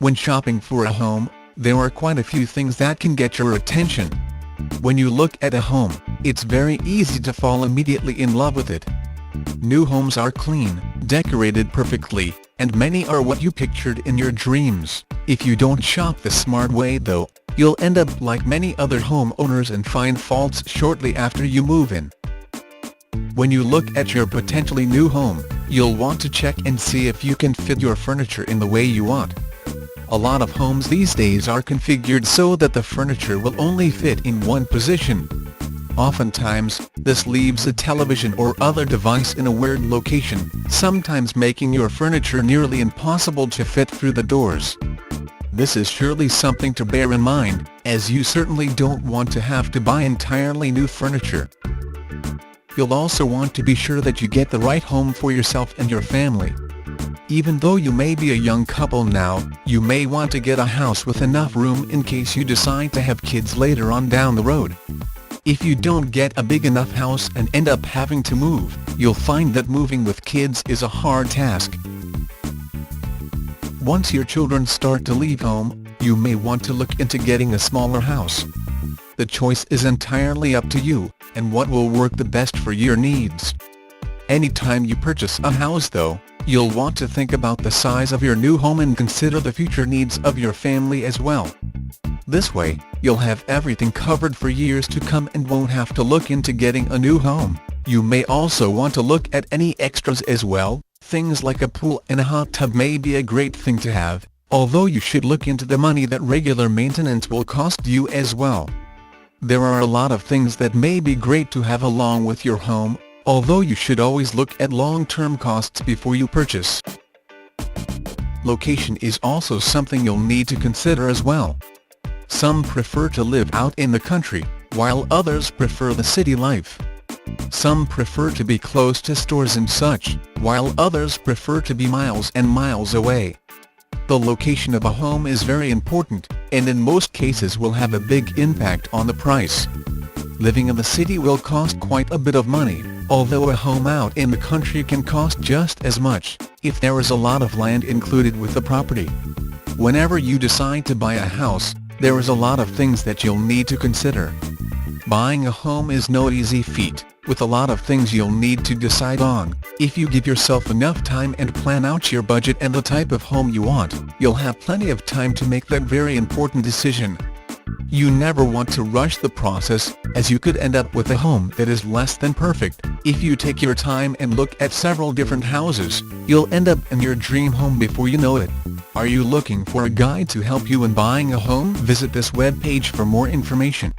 When shopping for a home, there are quite a few things that can get your attention. When you look at a home, it's very easy to fall immediately in love with it. New homes are clean, decorated perfectly, and many are what you pictured in your dreams. If you don't shop the smart way though, you'll end up like many other homeowners and find faults shortly after you move in. When you look at your potentially new home, you'll want to check and see if you can fit your furniture in the way you want. A lot of homes these days are configured so that the furniture will only fit in one position. Oftentimes, this leaves a television or other device in a weird location, sometimes making your furniture nearly impossible to fit through the doors. This is surely something to bear in mind, as you certainly don't want to have to buy entirely new furniture. You'll also want to be sure that you get the right home for yourself and your family. Even though you may be a young couple now, you may want to get a house with enough room in case you decide to have kids later on down the road. If you don't get a big enough house and end up having to move, you'll find that moving with kids is a hard task. Once your children start to leave home, you may want to look into getting a smaller house. The choice is entirely up to you, and what will work the best for your needs. Anytime you purchase a house though, you'll want to think about the size of your new home and consider the future needs of your family as well. This way, you'll have everything covered for years to come and won't have to look into getting a new home. You may also want to look at any extras as well. Things like a pool and a hot tub may be a great thing to have, although you should look into the money that regular maintenance will cost you as well. There are a lot of things that may be great to have along with your home, although you should always look at long-term costs before you purchase. Location is also something you'll need to consider as well. Some prefer to live out in the country, while others prefer the city life. Some prefer to be close to stores and such, while others prefer to be miles and miles away. The location of a home is very important, and in most cases will have a big impact on the price. Living in the city will cost quite a bit of money, although a home out in the country can cost just as much, if there is a lot of land included with the property. Whenever you decide to buy a house, there is a lot of things that you'll need to consider. Buying a home is no easy feat, with a lot of things you'll need to decide on. If you give yourself enough time and plan out your budget and the type of home you want, you'll have plenty of time to make that very important decision. You never want to rush the process, as you could end up with a home that is less than perfect. If you take your time and look at several different houses, you'll end up in your dream home before you know it. Are you looking for a guide to help you in buying a home? Visit this webpage for more information.